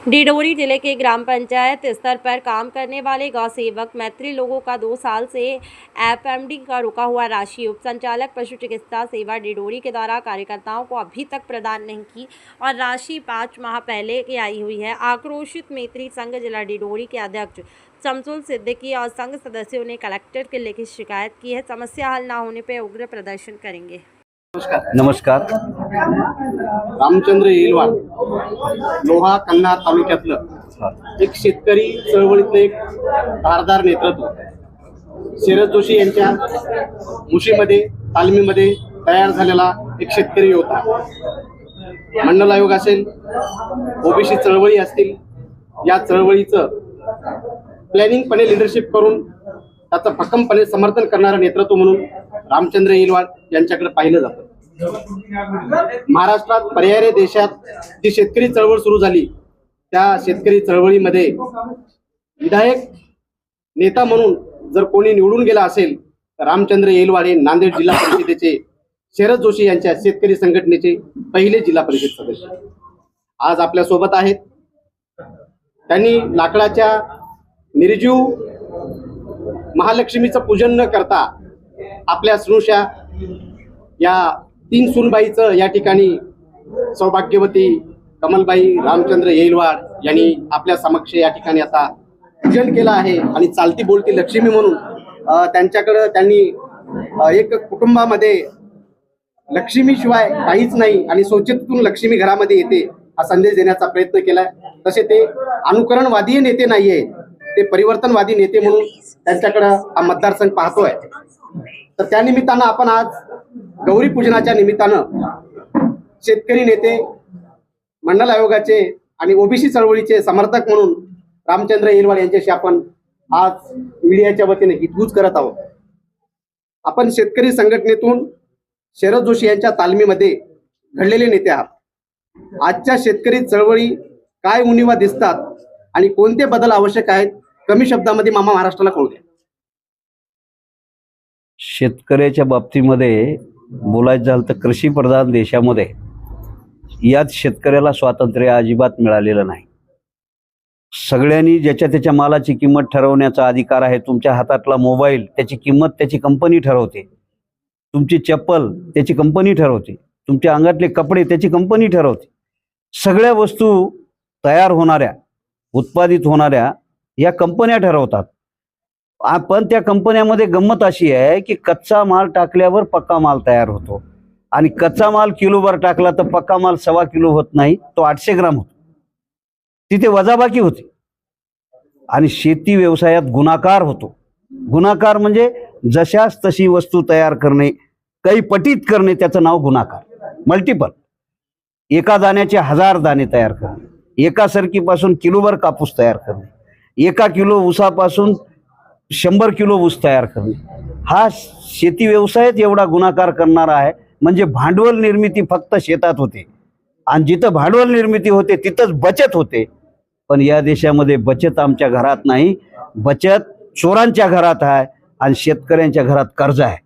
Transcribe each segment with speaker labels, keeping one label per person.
Speaker 1: डिंडोरी जिले के ग्राम पंचायत स्तर पर काम करने वाले गौ सेवक मैत्री लोगों का 2 साल से एफएमडी का रुका हुआ राशि उप संचालक पशु चिकित्सा सेवा डिंडोरी के द्वारा कार्यकर्ताओं को अभी तक प्रदान नहीं की और राशि 5 माह पहले की आई हुई है। आक्रोशित मैत्री संघ जिला डिंडोरी के अध्यक्ष शमसुल सिद्दीकी और संघ सदस्यों ने कलेक्टर के लिखित शिकायत की है। समस्या हल न होने पर उग्र प्रदर्शन करेंगे।
Speaker 2: नमस्कार।
Speaker 3: रामचंद्र येलवाड लोहा कन्ना तालुक्यातलं एक शेतकरी चळवळीतलं एक धारदार नेतृत्व शरद जोशी यांच्या मुशीमध्ये तालमीमध्ये तयार झालेला एक शेतकरी होता। मंडल आयोग असेल, ओबीसी चळवळी असतील, या चळवळीचं प्लॅनिंगपणे लिडरशिप करून त्याचं भक्कमपणे समर्थन करणारं नेतृत्व म्हणून रामचंद्र येलवाड यांच्याकडे पाहिलं जातं। महाराष्ट्रात पर्याय देशात जी शेतकरी चळवळ सुरू झाली त्या शेतकरी चळवळीमध्ये विधायक नेता म्हणून जर कोणी निवडून गेला असेल तर रामचंद्र येलवाड हे नांदेड जिल्हा परिषदेचे शरद जोशी यांच्या शेतकरी संघटनेचे पहिले जिल्हा परिषद सदस्य आज आपल्या सोबत आहेत। त्यांनी लाकडाच्या निर्जीव महालक्ष्मीचं पूजन न करता आपल्या स्नुषा या 3 सूनबाईचं या ठिकाणी सौभाग्यवती कमलबाई रामचंद्र येलवाड यांनी आपल्या समक्ष या ठिकाणी आता पूजन केलं आहे आणि चालती बोलती लक्ष्मी म्हणून त्यांच्याकडे त्यांनी एक कुटुंबामध्ये लक्ष्मीशिवाय काहीच नाही आणि स्वच्छतेतून लक्ष्मी घरामध्ये येते हा संदेश देण्याचा प्रयत्न केलाय। तसे ते अनुकरणवादी नेते नाहीये, ते परिवर्तनवादी नेते म्हणून त्यांच्याकडे हा मतदारसंघ पाहतोय। तर त्या निमित्तानं आपण आज गौरी पूजनाच्या निमित्तानं शेतकरी नेते, मंडल आयोगाचे आणि ओबीसी चळवळीचे समर्थक म्हणून रामचंद्र येलवाड यांच्याशी आपण आज मीडियाच्या वतीने हितगुज करत आहोत। आपण शेतकरी संघटनेतून शरद जोशी यांच्या तालमीमध्ये घडलेले नेते आहात। आजच्या शेतकरी चळवळी काय उणिवा दिसतात आणि कोणते बदल आवश्यक आहेत कमी शब्दामध्ये मामा महाराष्ट्राला कळू द्या।
Speaker 2: शेतकऱ्याच्या बाबतीमध्ये बोलायचं झालं तर कृषी प्रधान देशामध्ये यात शेतकऱ्याला स्वातंत्र्य अजिबात मिळालेलं नाही। सगळ्यांनी ज्याच्या त्याच्या मालाची किंमत ठरवण्याचा अधिकार आहे। तुमच्या हातातला मोबाईल त्याची किंमत त्याची कंपनी ठरवते, तुमची चप्पल त्याची कंपनी ठरवते, तुमच्या अंगातले कपडे त्याची कंपनी ठरवते। सगळ्या वस्तू तयार होणाऱ्या, उत्पादित होणाऱ्या या कंपन्या ठरवतात। पण त्या कंपन्यामध्ये गंमत अशी आहे की कच्चा माल टाकल्यावर पक्का माल तयार होतो आणि कच्चा माल किलोभर टाकला तर पक्का माल 1.25 किलो होत नाही, तो 800 ग्राम होतो। तिथे वजाबाकी होते आणि शेती व्यवसायात गुणाकार होतो। गुणाकार म्हणजे जशास तशी वस्तू तयार करणे, काही पटीत करणे, त्याचं नाव गुणाकार। मल्टिपल, एका दाण्याचे 1000 दाणे तयार करणे, एका सरकीपासून किलोभर कापूस तयार करणे, 1 किलो ऊसापासून 100 किलो ऊस तयार करणे, हा शेती व्यवसायात एवढा गुणाकार करणारा आहे। म्हणजे भांडवल निर्मिती फक्त शेतात होते आणि जिथं भांडवल निर्मिती होते तिथंच बचत होते। पण या देशामध्ये बचत आमच्या घरात नाही, बचत चोरांच्या घरात आहे आणि शेतकऱ्यांच्या घरात कर्ज आहे,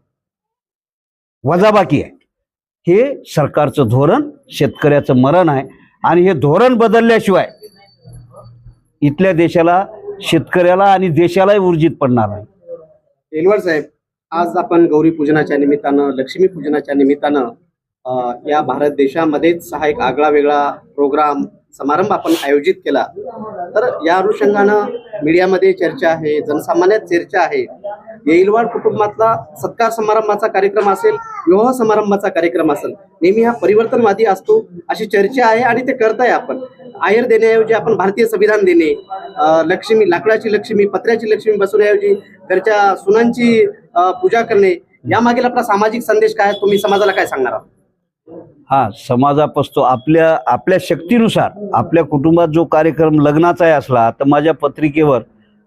Speaker 2: वजाबाकी आहे। हे सरकारचं धोरण शेतकऱ्याचं मरण आहे आणि हे धोरण बदलल्याशिवाय इथल्या देशाला, शेतकऱ्याला आणि देशालाही उर्जित पडणार नाही।
Speaker 3: येलवाड साहेब, आज आपण गौरी पूजनाच्या निमित्तानं, लक्ष्मी पूजनाच्या निमित्तानं या भारत देशामध्येच हा एक आगळा वेगळा प्रोग्राम समारंभ आपण आयोजित केला। तर या अनुषंगानं मीडियामध्ये चर्चा आहे, जनसामान्यात चर्चा आहे। येलवाड कुटुंबातला सत्कार समारंभाचा कार्यक्रम असेल, विवाह समारंभाचा कार्यक्रम असेल, नेहमी हा परिवर्तनवादी असतो अशी चर्चा आहे आणि ते करताय आपण। आहेर देण्याऐवजी आपण भारतीय संविधान देणे, लक्ष्मी, लाकडाची लक्ष्मी, पत्र्याची लक्ष्मी बसवण्याऐवजी घरच्या सुनांची पूजा करणे, यामागील आपला सामाजिक संदेश काय, तुम्ही समाजाला काय सांगणार आहात?
Speaker 2: हा, समाजापासून आपल्या शक्तीनुसार आपल्या कुटुंबात जो कार्यक्रम लग्नाचाही असला तर माझ्या पत्रिकेवर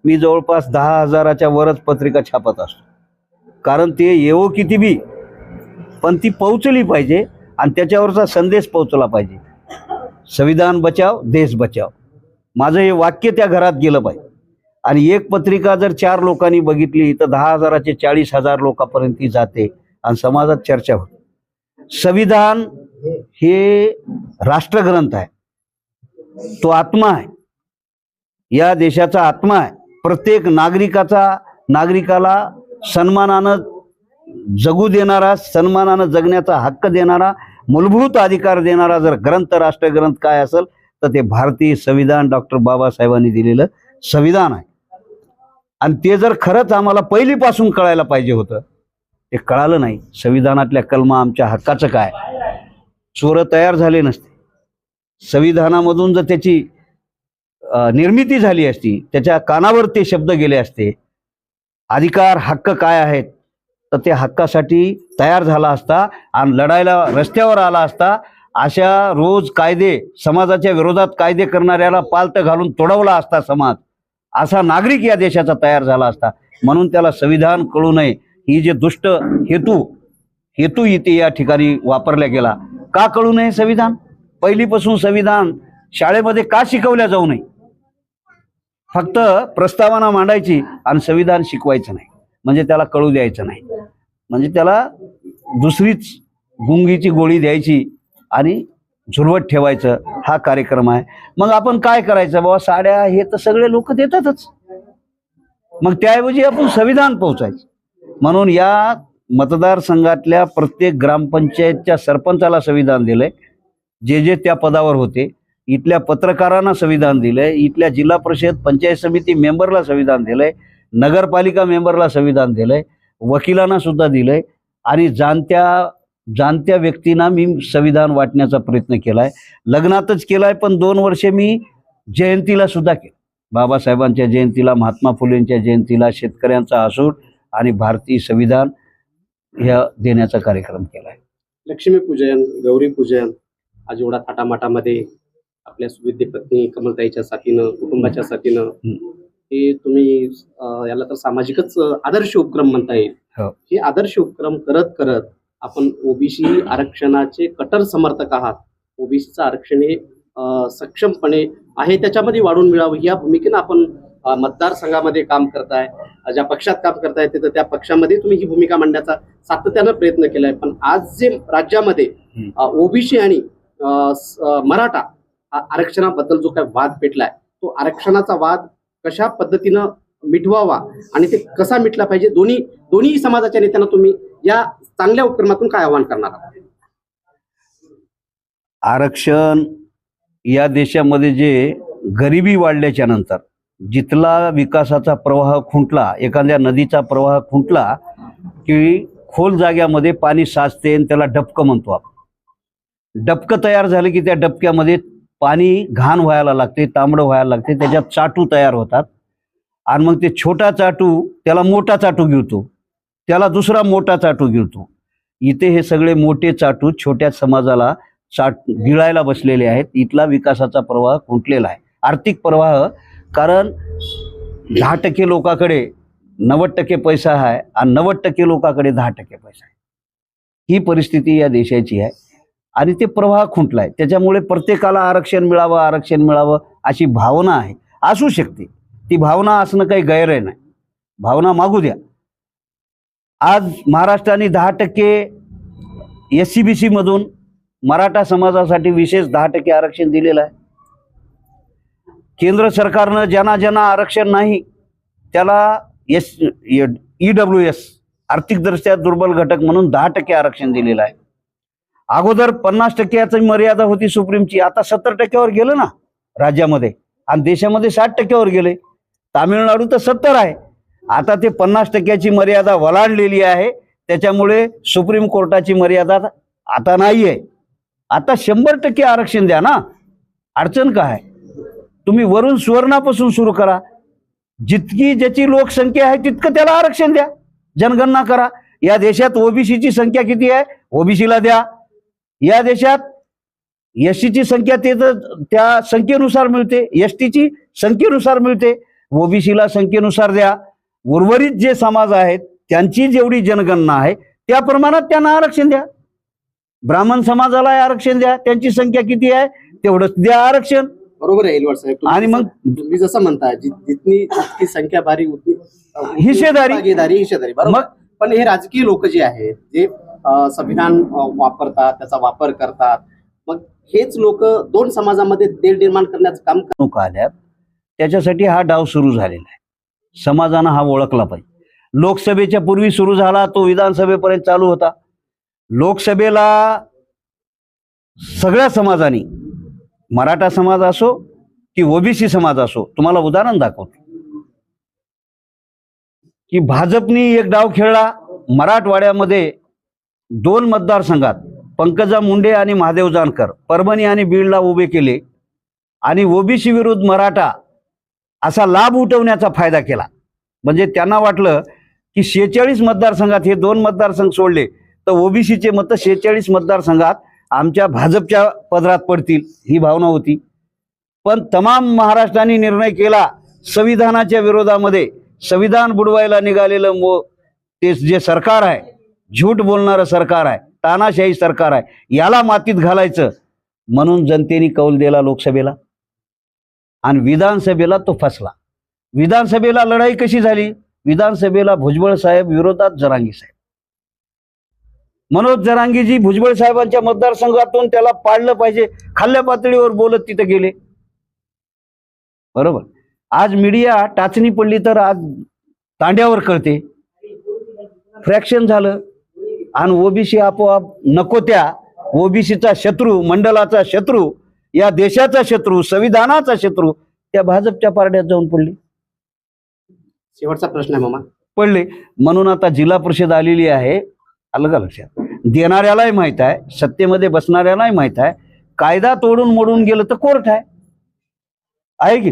Speaker 2: मी जवळपास 10,000च्या वरच पत्रिका छापत असतो। कारण ते येवो किती बी, पण ती पोहोचली पाहिजे आणि त्याच्यावरचा संदेश पोहोचला पाहिजे। संविधान बचाव, देश बचाव, माझं हे वाक्य त्या घरात गेलं पाहिजे। आणि एक पत्रिका जर 4 लोकांनी बघितली तर 10,000चे 40,000 लोकांपर्यंत ती जाते आणि समाजात चर्चा होते। संविधान हे राष्ट्रग्रंथ आहे, तो आत्मा आहे। या देशाचा आत्मा आहे. प्रत्येक नागरिकाला सन्मानानं जगू देणारा, सन्मानानं जगण्याचा हक्क देणारा, मूलभूत अधिकार देणारा जर ग्रंथ, राष्ट्रग्रंथ काय असेल तर ते भारतीय संविधान, डॉक्टर बाबासाहेबांनी दिलेलं संविधान आहे. आणि ते जर खरंच आम्हाला पहिलीपासून कळायला पाहिजे होतं, ते कळालं नाही. संविधानातल्या कलमा आमच्या हक्काचं काय, चोर तयार झाले नसते. संविधानामधून जर त्याची निर्मिती झाली असती, त्याच्या कानावर ते शब्द गेले असते, अधिकार हक्क काय आहेत, तर त्या हक्कासाठी तयार झाला असता आणि लढायला रस्त्यावर आला असता. अशा रोज कायदे, समाजाच्या विरोधात कायदे करणाऱ्याला पालथ घालून तोडवला असता समाज, असा नागरिक या देशाचा तयार झाला असता. म्हणून त्याला संविधान कळू नये ही जे दुष्ट हेतू इथे या ठिकाणी वापरला गेला. का कळू नये संविधान? पहिलीपासून संविधान शाळेमध्ये का शिकवल्या जाऊ नये? फक्त प्रस्तावना मांडायची आणि संविधान शिकवायचं नाही, म्हणजे त्याला कळू द्यायचं नाही, म्हणजे त्याला दुसरीच गुंगीची गोळी द्यायची आणि झुलवत ठेवायचं, हा कार्यक्रम आहे. मग आपण काय करायचं बाबा, साड्या हे तर सगळे लोक देतातच, मग त्याऐवजी आपण संविधान पोहोचायचं. म्हणून या मतदारसंघातल्या प्रत्येक ग्रामपंचायतच्या सरपंचाला संविधान दिलंय, जे त्या पदावर होते. इथल्या पत्रकारांना संविधान दिलंय, इथल्या जिल्हा परिषद पंचायत समिती मेंबरला संविधान दिलंय, नगरपालिका मेंबरला संविधान दिलंय, वकिलांना सुद्धा दिलंय आणि जाणत्या व्यक्तींना मी संविधान वाटण्याचा प्रयत्न केलाय. लग्नातच केलाय, पण 2 वर्षे मी जयंतीला सुद्धा केलं. बाबासाहेबांच्या जयंतीला, महात्मा फुलेंच्या जयंतीला शेतकऱ्यांचा असूड आणि भारतीय संविधान ह्या देण्याचा कार्यक्रम केलाय.
Speaker 3: लक्ष्मीपूजन, गौरीपूजन आज एवढा थाटामाटामध्ये आपल्या सुविद्य पत्नी कमलताईच्या साथीनं, कुटुंबाच्या साथीनं, हे तुम्ही याला तर सामाजिकच आदर्श उपक्रम म्हणता येईल. हे आदर्श उपक्रम करत करत आपण ओबीसी आरक्षणाचे कट्टर समर्थक आहात. ओबीसीचं आरक्षण हे सक्षमपणे आहे, त्याच्यामध्ये वाढून मिळावं या भूमिकेनं आपण मतदारसंघामध्ये काम करताय, ज्या पक्षात काम करताय तिथं त्या पक्षामध्ये तुम्ही ही भूमिका मांडण्याचा सातत्यानं प्रयत्न केलाय. पण आज जे राज्यामध्ये ओबीसी आणि मराठा आरक्षणाबद्दल जो काय वाद पेटलाय, तो आरक्षणाचा वाद कशा पद्धतीनं मिटवावा आणि ते कसा मिटला पाहिजे, दोन्ही समाजाच्या नेत्यांना तुम्ही या चांगल्या उपक्रमातून काय आवाहन करणार आहात?
Speaker 2: आरक्षण या देशामध्ये जे गरिबी वाढल्याच्या नंतर जिथला विकासाचा प्रवाह खुंटला, एखाद्या नदीचा प्रवाह खुंटला की खोल जाग्यामध्ये पाणी साचते आणि त्याला डबकं म्हणतो आपण. डबकं तयार झालं की त्या डबक्यामध्ये पाणी घाण व्हायला लागते, तांबडं व्हायला लागते, त्याच्यात चाटू तयार होतात आणि मग ते छोटा चाटू त्याला मोठा चाटू गिळतो, त्याला दुसरा मोठा चाटू गिळतो. इथे हे सगळे मोठे चाटू छोट्या समाजाला गिळायला बसलेले आहेत. इथला विकासाचा प्रवाह खुंटलेला आहे, आर्थिक प्रवाह. कारण 10% लोकांकडे 90% पैसा आहे आणि 90% लोकांकडे 10% पैसा आहे. ही परिस्थिती या देशाची आहे आणि ते प्रवाह खुंटलाय. त्याच्यामुळे प्रत्येकाला आरक्षण मिळावं अशी भावना आहे, असू शकते. ती भावना असणं काही गैर नाही, भावना मागू द्या. आज महाराष्ट्राने 10% SCBC मधून मराठा समाजासाठी विशेष 10% आरक्षण दिलेलं आहे. केंद्र सरकारनं ज्यांना आरक्षण नाही त्याला EWS आर्थिकदृष्ट्या दुर्बल घटक म्हणून 10% आरक्षण दिलेलं आहे. अगोदर 50%ची मर्यादा होती सुप्रीमची, आता 70%वर गेलं ना राज्यामध्ये, आणि देशामध्ये 60%वर गेले. तामिळनाडू तर 70 आहे. आता ते 50%ची मर्यादा वलांडलेली आहे. त्याच्यामुळे सुप्रीम कोर्टाची मर्यादा आता नाही आहे. आता 100% आरक्षण द्या ना, अडचण काय? तुम्ही वरून सुवर्णापासून सुरू करा. जितकी ज्याची लोकसंख्या आहे तितकं त्याला आरक्षण द्या, जनगणना करा. या देशात ओबीसीची संख्या किती आहे, ओबीसीला द्या. या देशात एससीची संख्या ते त्या संख्येनुसार मिळते, एसटीची संख्येनुसार मिळते, ओबीसीला संख्येनुसार द्या. उर्वरित जे समाज आहेत त्यांची जेवढी जनगणना आहे त्या प्रमाणात त्यांना आरक्षण द्या. ब्राह्मण समाजाला आरक्षण द्या, त्यांची संख्या किती आहे तेवढंच द्या आरक्षण.
Speaker 3: बरोबर आहे एलवाड साहेब. आणि मग तुम्ही जसं म्हणताय जितकी संख्या भारी हिस्सेदारी बरोबर. पण हे राजकीय लोक जे आहेत जे संविधान वापरतात, त्याचा वापर करतात, मग हेच लोक दोन समाजामध्ये तेढ निर्माण करण्याचं काम
Speaker 2: आल्यात. त्याच्यासाठी हा डाव सुरू झालेला आहे. समाजानं हा ओळखला पाहिजे. लोकसभेच्या पूर्वी सुरू झाला, तो विधानसभेपर्यंत चालू होता. लोकसभेला सगळ्या समाजाने, मराठा समाज असो की ओबीसी समाज असो, तुम्हाला उदाहरण दाखवतो की भाजपनी एक डाव खेळला. मराठवाड्यामध्ये 2 मतदारसंघात पंकजा मुंडे आणि महादेव जानकर परभणी आणि बीडला उभे केले आणि ओबीसी विरुद्ध मराठा असा लाभ उठवण्याचा फायदा केला. म्हणजे त्यांना वाटलं की 46 मतदारसंघात हे 2 मतदारसंघ सोडले तर ओबीसीचे मतं 46 मतदारसंघात आमच्या भाजपच्या पदरात पडतील, ही भावना होती. पण तमाम महाराष्ट्राने निर्णय केला संविधानाच्या विरोधामध्ये. संविधान बुडवायला निघालेलं ते जे सरकार आहे, झूट बोलणारं सरकार आहे, तानाशाही सरकार आहे, याला मातीत घालायचं म्हणून जनतेने कौल दिला लोकसभेला आणि विधानसभेला तो फसला. विधानसभेला लढाई कशी झाली? विधानसभेला भुजबळ साहेब विरोधात जरांगी साहेब. मनोज जरांगीजी भुजबळ साहेबांच्या मतदारसंघातून त्याला पाडलं पाहिजे, खाल्ल्या पातळीवर बोलत तिथे गेले. बरोबर. आज मीडिया टाचणी पडली तर आज तांड्यावर कळते. फ्रॅक्शन झालं आणि ओबीसी आपोआप नको त्या ओबीसीचा शत्रू, मंडळाचा शत्रू, या देशाचा शत्रू, संविधानाचा शत्रू त्या भाजपच्या पारड्यात जाऊन पडली.
Speaker 3: शेवटचा प्रश्न आहे मामा.
Speaker 2: पडले म्हणून आता जिल्हा परिषद आलेली आहे. अलग लक्षात देणाऱ्यालाही माहित आहे, सत्तेमध्ये बसणाऱ्यालाही माहित आहे, कायदा तोडून मोडून गेलं तर कोर्ट आहे की.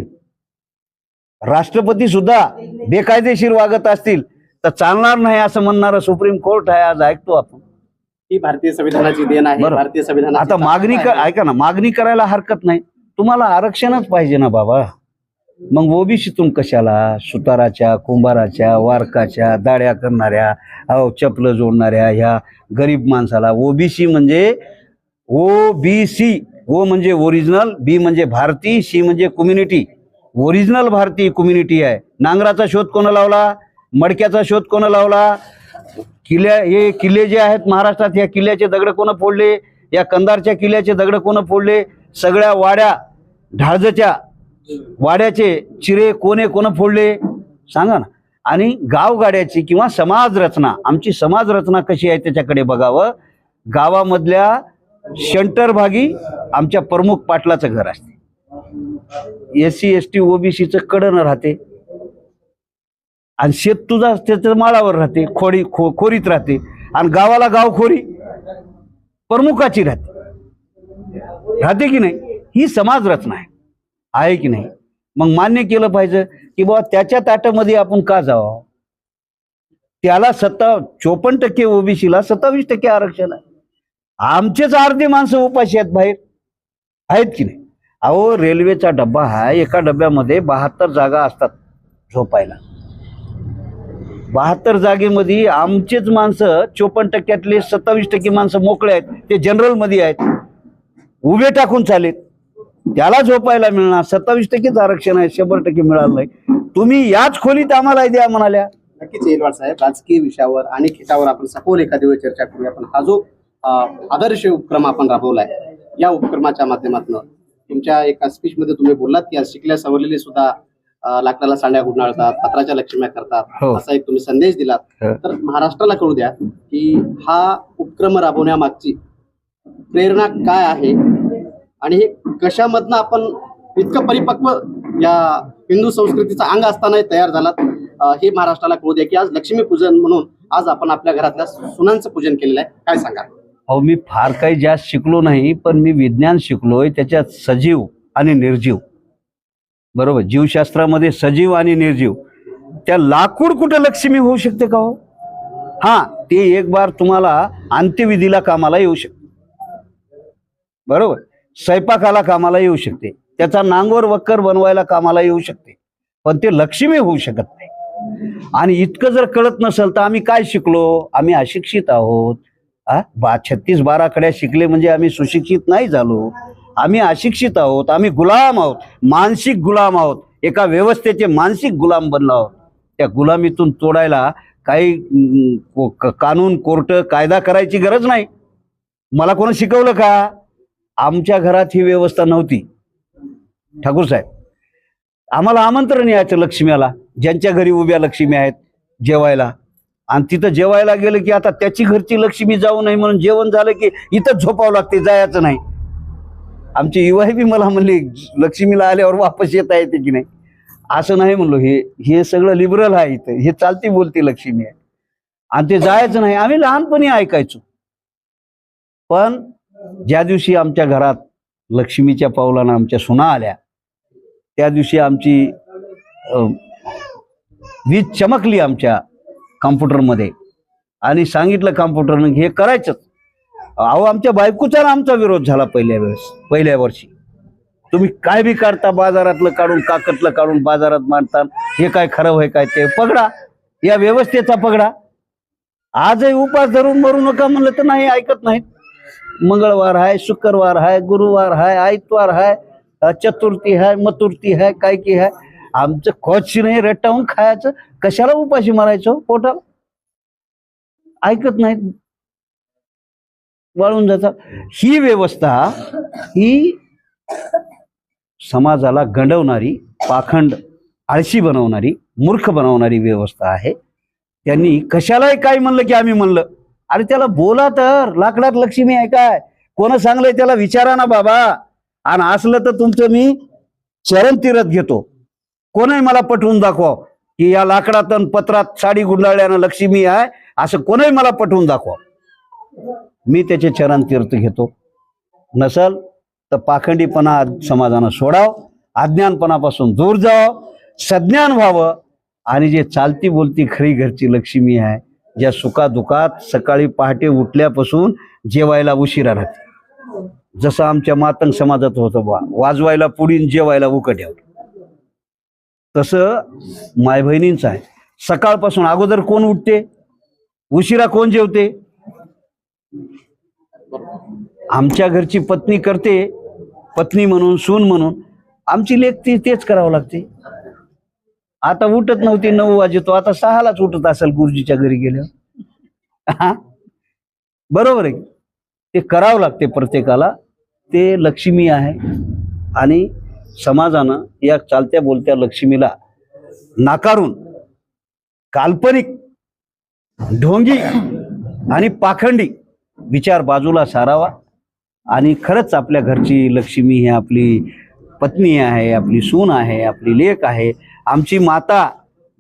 Speaker 2: राष्ट्रपती सुद्धा बेकायदेशीर वागत असतील तर चालणार नाही असं म्हणणारं सुप्रीम कोर्ट आहे. आज ऐकतो आपण.
Speaker 3: ही भारतीय संविधानाची देण आहे.
Speaker 2: बरोबर.
Speaker 3: भारतीय संविधान
Speaker 2: आता मागणी ऐका ना, मागणी करायला हरकत नाही. तुम्हाला आरक्षणच पाहिजे ना बाबा. मग ओबीसीतून कशाला? सुताराच्या, कुंभाराच्या, वारकाच्या, दाड्या करणाऱ्या, चपलं जोडणाऱ्या ह्या गरीब माणसाला ओबीसी म्हणजे ओबीसी. ओ म्हणजे ओरिजिनल, बी म्हणजे भारती, सी म्हणजे कम्युनिटी. ओरिजिनल भारतीय कम्युनिटी आहे. नांगराचा शोध कोण लावला? मडक्याचा शोध कोण लावला? हे किल्ले जे आहेत महाराष्ट्रात, या किल्ल्याचे दगड कोण फोडले? या कंधारच्या किल्ल्याचे दगड कोण फोडले? सगळ्या वाड्या, ढाळजच्या वाड्याचे चिरे कोण फोडले? सांगा ना. आणि गावगाड्याची किंवा समाज रचना, आमची समाज रचना कशी आहे त्याच्याकडे बघावं. गावामधल्या सेंटर भागी आमच्या प्रमुख पाटलाचं घर असते. SC ST ओबीसीचं कडन राहते आणि शेत तुझा त्याचं माळावर राहते, खोरीत राहते. आणि गावाला गावखोरी प्रमुखाची राहते की नाही? ही समाज रचना आहे की नाही? मग मान्य केलं पाहिजे की बाबा त्याच्या ताटामध्ये आपण का जावं. त्याला 54% ओबीसीला 27% आरक्षण आहे. आमचेच अर्धे माणसं उपाशी आहेत बाहेर, आहेत की नाही? अहो रेल्वेचा डब्बा हा, एका डब्यामध्ये 72 जागा असतात झोपायला. 72 जागेमध्ये आमचेच माणसं 54%तले 27% माणसं मोकळे आहेत, ते जनरल मध्ये आहेत, उभे टाकून चालेत. त्याला झोपायला मिळणार. 27%च आरक्षण आहे, 100% मिळालं नाही. तुम्ही याच खोलीत आम्हाला द्या म्हणाल्या.
Speaker 3: नक्कीच येलवाड साहेब, राजकीय विषयावर आणि खिटावर आपण सखोल एखाद्या वेळी चर्चा करूया. पण हा जो आदर्श उपक्रम आपण राबवलाय, या उपक्रमाच्या माध्यमातून तुमच्या एका स्पीच मध्ये तुम्ही बोललात की आज शिकल्या सवरलेले सुद्धा लाकडाला सांड्या गुंडाळतात, पत्राच्या लक्ष्म्या करतात, असा एक तुम्ही संदेश दिलात. तर महाराष्ट्राला कळू द्या की हा उपक्रम राबवण्यामागची प्रेरणा काय आहे आणि हे कशामधनं आपण इतकं परिपक्व या हिंदू संस्कृतीचा अंग असताना तयार झालात, हे महाराष्ट्राला कळू द्या की आज लक्ष्मी पूजन म्हणून आज आपण आपल्या घरातल्या सुनांचं पूजन केलेलं आहे. काय सांगा?
Speaker 2: अहो मी फार काही जास्त शिकलो नाही, पण मी विज्ञान शिकलोय, त्याच्यात सजीव आणि निर्जीव. बरोबर. जीवशास्त्रामध्ये सजीव आणि निर्जीव. त्या लाकूड कुठे लक्ष्मी होऊ शकते का हो? हा, ते एक बार तुम्हाला अंत्यविधीला कामाला येऊ शकते. बरोबर. स्वयंपाकाला कामाला येऊ शकते, त्याचा नांगोर वक्कर बनवायला कामाला येऊ शकते, पण ते लक्ष्मी होऊ शकत नाही. आणि इतकं जर कळत नसेल तर आम्ही काय शिकलो? आम्ही अशिक्षित आहोत. 36-12 कड्या शिकले म्हणजे आम्ही सुशिक्षित नाही झालो. आम्ही अशिक्षित आहोत, आम्ही गुलाम आहोत, मानसिक गुलाम आहोत. एका व्यवस्थेचे मानसिक गुलाम बनलो आहोत. त्या गुलामीतून तोडायला काही कानून, कोर्ट, कायदा करायची गरज नाही. मला कोणी शिकवलं का? आमच्या घरात ही व्यवस्था नव्हती ठाकूर साहेब. आम्हाला आमंत्रण यायचं लक्ष्मीला, ज्यांच्या घरी उभ्या लक्ष्मी आहेत जेवायला. आणि तिथं जेवायला गेलं की आता त्याची घरची लक्ष्मी जाऊ नये म्हणून जेवण झालं की इथंच झोपावं लागते, जायचं नाही. आमची युवाही बी मला म्हणली लक्ष्मीला आल्यावर वापस येता येते की नाही. असं नाही म्हणलो, हे सगळं लिबरल आहे इथं, हे चालती बोलती लक्ष्मी आहे. आणि ते जायचं नाही. आम्ही लहानपणी ऐकायचो. पण ज्या दिवशी आमच्या घरात लक्ष्मीच्या पावलानं आमच्या सुना आल्या, त्या दिवशी आमची वीज चमकली आमच्या कॉम्प्युटरमध्ये. आणि सांगितलं कॉम्प्युटरनं हे करायचंच. अहो, आमच्या बायकोचा आमचा विरोध झाला पहिल्या वर्षी. तुम्ही काय बी काढता, बाजारातलं काढून काकतलं काढून बाजारात मांडता, हे काय खरं होय काय, ते पगडा, या व्यवस्थेचा पगडा. आजही उपास धरून मरू नका म्हणलं तर नाही, ऐकत नाहीत. मंगळवार आहे, शुक्रवार आहे, गुरुवार आहे, आयतवार आहे, चतुर्थी आहे, मतुर्थी आहे, काय की आहे. आमचं खोची नाही, रटावून खायचं, कशाला उपाशी मारायचं पोटाला. ऐकत नाहीत, वाळून जातात. ही व्यवस्था ही समाजाला गंडवणारी, पाखंड, आळशी बनवणारी, मूर्ख बनवणारी व्यवस्था आहे. त्यांनी कशालाही काय म्हणलं की आम्ही म्हणलं. अरे त्याला बोला तर, लाकडात लक्ष्मी आहे काय, कोण सांगलंय त्याला विचारा ना बाबा. आणि असलं तर तुमचं मी चरण तीरथ घेतो. कोणही मला पटवून दाखवा की या लाकडात पत्रात साडी गुंडाळल्यानं लक्ष्मी आहे, असं कोणही मला पटवून दाखवा, मी त्याचे चरण तीर्थ घेतो. नसल तर पाखंडीपणा समाजानं सोडाव, अज्ञानपणापासून दूर जावं, सज्ञान व्हावं. आणि जे चालती बोलती खरी घरची लक्ष्मी आहे, ज्या सुखादुखात सकाळी पहाटे उठल्यापासून जेवायला उशिरा राहते. जसं आमच्या मातंग समाजात होतं बा, वाजवायला पुढीन जेवायला उकट्यावर, तसं माय बहिणींचं आहे. सकाळपासून अगोदर कोण उठते, उशिरा कोण जेवते. आमच्या घरची पत्नी करते, पत्नी म्हणून, सून म्हणून. आमची लेक तेच करावं लागते. आता उठत नव्हती 9 वाजतो, आता 6लाच उठत असेल गुरुजीच्या घरी गेल्यावर. बरोबर आहे, ते करावं लागते प्रत्येकाला. ते लक्ष्मी आहे. आणि समाजानं या चालत्या बोलत्या लक्ष्मीला नाकारून काल्पनिक, ढोंगी आणि पाखंडी विचार बाजूला सारावा. आणि खरंच आपल्या घरची लक्ष्मी ही आपली पत्नी आहे, आपली सून आहे, आपली लेक आहे, आमची माता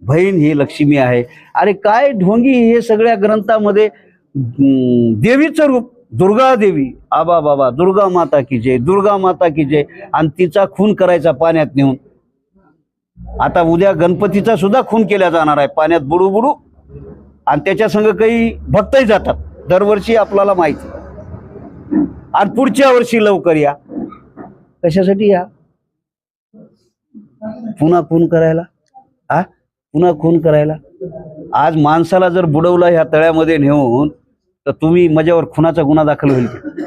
Speaker 2: बहीण ही लक्ष्मी आहे. अरे काय ढोंगी हे सगळ्या ग्रंथामध्ये. देवीचं रूप दुर्गा देवी, आबा बाबा, दुर्गा माता की जय, दुर्गा माता की जय. आणि तिचा खून करायचा पाण्यात नेऊन. आता उद्या गणपतीचा सुद्धा खून केला जाणार आहे पाण्यात बुडू बुडू. आणि त्याच्या संग काही भक्तही जातात दरवर्षी, आपल्याला माहिती. आणि पुढच्या वर्षी लवकर या. कशासाठी या? पुन्हा खून करायला. पुन्हा खून करायला. आज माणसाला जर बुडवला ह्या तळ्यामध्ये नेऊन, तर तुम्ही माझ्यावर खुनाचा गुन्हा दाखल होईल की,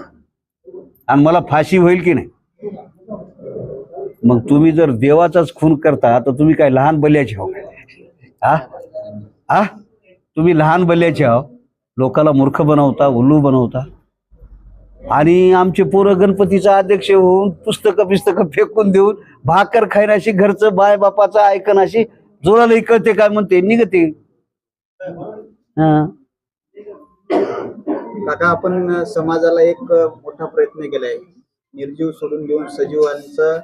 Speaker 2: आणि मला फाशी होईल की नाही. मग तुम्ही जर देवाचाच खून करता तर तुम्ही काय लहान बल्याचे आहो? तुम्ही लहान बल्याचे आहो. लोकाला मूर्ख बनवता, उल्लू बनवता. आणि आमचे पोरं गणपतीचा अध्यक्ष होऊन पुस्तकं फेकून देऊन भाकर खायनाशी, घरचं बाय बापाचं ऐकनाशी, जोराला कळते काय म्हणते निघते.
Speaker 4: काका, आपण समाजाला एक मोठा प्रयत्न केलाय, निर्जीव सोडून देऊन सजीवांचं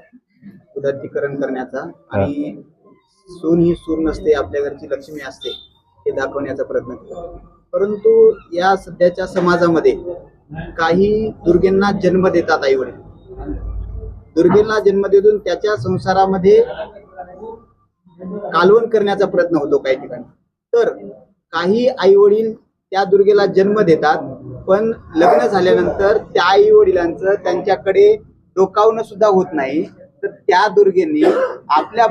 Speaker 4: उदात्तीकरण करण्याचा. आणि सून ही सून नसते, आपल्या घरची लक्ष्मी असते, हे दाखवण्याचा प्रयत्न केला. परंतु या सध्याच्या समाजामध्ये काही दुर्गेंना जन्म देतात आईवडील. दुर्गेला जन्म देऊन त्याच्या संसारामध्ये कालवण करण्याचा प्रयत्न होतो काही ठिकाणी. तर काही आईवडील त्या दुर्गेला जन्म देतात, पण लग्न झाल्यानंतर त्या आई वडिलांचं त्यांच्याकडे डोकावणं सुद्धा होत नाही. तर त्या दुर्गेंनी आपल्या